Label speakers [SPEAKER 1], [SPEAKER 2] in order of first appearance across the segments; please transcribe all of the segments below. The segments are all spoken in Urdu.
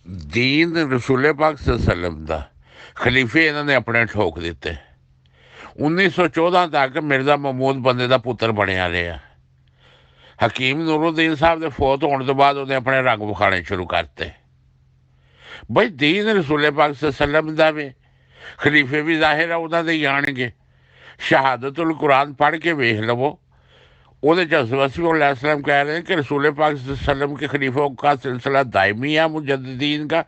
[SPEAKER 1] دین رسول پاک صلی اللہ علیہ وسلم دا خلیفے انہوں نے اپنے ٹھوک دیتے 1914 تک مرزا محمود بندے دا پتر بنیا رہا حکیم نور الدین صاحب دے فوت ہونے تو بعد انہیں اپنے رنگ بکھانے شروع کرتے بھائی دین رسول پاک صلی اللہ علیہ وسلم دا بھی خلیفے بھی ظاہر ہے انہوں نے آن گے شہادت القرآن پڑھ کے ویخ لو وہ وسیم علیہ السلام کہہ رہے ہیں کہ رسول پاک صلی اللہ علیہ وسلم کے خلیفوں کا سلسلہ دائمی ہے مجددین کا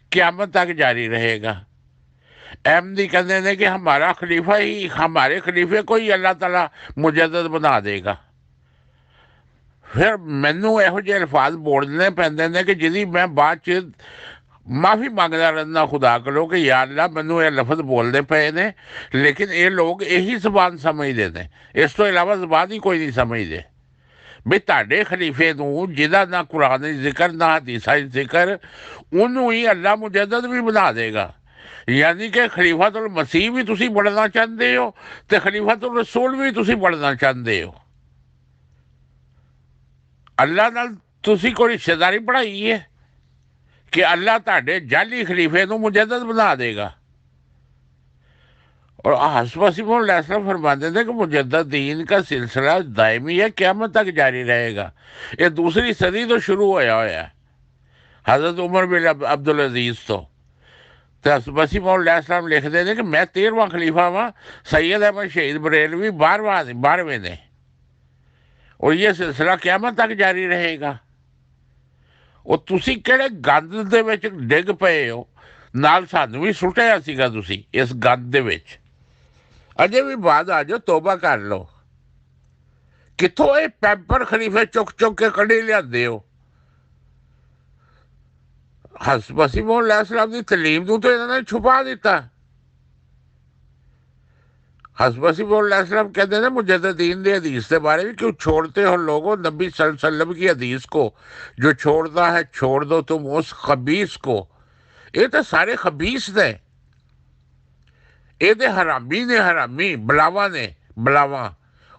[SPEAKER 1] قیامت تک جاری رہے گا احمدی کہتے ہیں کہ ہمارا خلیفہ ہی ہمارے خلیفے کو ہی اللہ تعالیٰ مجدد بنا دے گا پھر مینوں یہو جہے الفاظ بولنے پیندے نے کہ جدی میں بعد چ معافی مانگدا رہنا خدا کولوں کہ یا اللہ مینوں یہ لفظ بولنے پے نے لیکن یہ لوگ یہی زبان سمجھتے ہیں اس تو علاوہ زبان ہی کوئی نہیں سمجھتے بھئی تہاڈے خلیفے نوں جہدا نہ قرآن ذکر نہ حدیثاں ذکر انہوں ہی اللہ مجدد بھی بنا دے گا یعنی کہ خلیفۃ المسیح بھی تسی بڑھنا چاہتے ہو تے خلیفۃ الرسول بھی تسی بڑھنا چاہتے ہو اللہ نال تسی کوئی رشتہ داری بڑھائی ہے کہ اللہ تہاڈے جعلی خلیفے نوں مجدد بنا دے گا اور حضرت مسیح علیہ السلام فرماتے تھے کہ مجدد دین کا سلسلہ دائمی ہے قیامت تک جاری رہے گا یہ دوسری صدی تو شروع ہوا ہے حضرت عمر بن عبدالعزیز تو حضرت مسیح علیہ السلام لکھتے ہیں کہ میں 13واں خلیفہ ہاں سید احمد شہید بریلوی 12ویں نے اور یہ سلسلہ قیامت تک جاری رہے گا اور تسی کہڑے گند دے وچ ڈگ پئے ہو نال سانوں بھی سٹیا سیگا تسی اس گند دے وچ اجے بھی بعد آ جاؤ توبہ کر لو کتوں یہ پیمپر خلیفے چک چک کے کڈی لیاندے ہو حضرت مسیح علیہ السلام کی تعلیم تو انہوں نے چھپا دیتا حضرت مسیح علیہ السلام کہتے ہیں مجددین دی حدیث کے بارے میں کیوں چھوڑتے ہو لوگوں نبی صلی اللہ علیہ وسلم کی حدیث کو جو چھوڑتا ہے چھوڑ دو تم اس خبیث کو یہ تو سارے خبیث نے یہ تو حرامی نے حرامی بلاواں نے بلاواں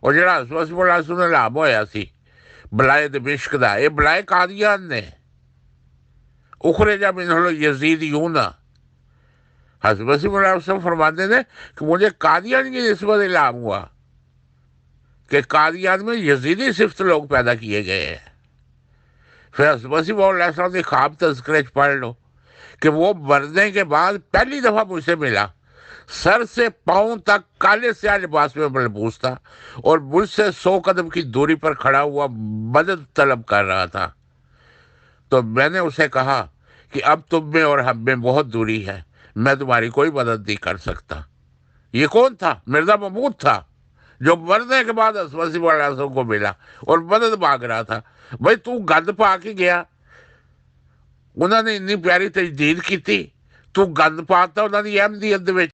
[SPEAKER 1] اور جڑا حضرت مسیح علیہ السلام نے لام ہویا سی بلائے دمشق دا یہ بلائے قادیان نے اخرج منہ یزیدیون حضرت مسیح علیہ السلام فرماتے تھے کہ مجھے قادیان کی نسبت الہام ہوا کہ قادیان میں یزیدی صفت لوگ پیدا کیے گئے ہیں پھر حضرت مسیح علیہ السلام کی خواب تذکرے پڑھ لو کہ وہ مرنے کے بعد پہلی دفعہ مجھ سے ملا سر سے پاؤں تک کالے سیاہ لباس میں ملبوس تھا اور مجھ سے 100 قدم کی دوری پر کھڑا ہوا مدد طلب کر رہا تھا تو میں نے اسے کہا کہ اب تم میں اور ہم میں بہت دوری ہے میں تمہاری کوئی مدد نہیں کر سکتا یہ کون تھا مرزا محمود تھا جو مرنے کے بعد حضرت مسیح علیہ السلام کو ملا اور مدد مانگ رہا تھا بھائی تو گند پا کے گیا انہوں نے اتنی پیاری تجدید کی تھی تو گند پاتا انہوں نے احمدیت دے وچ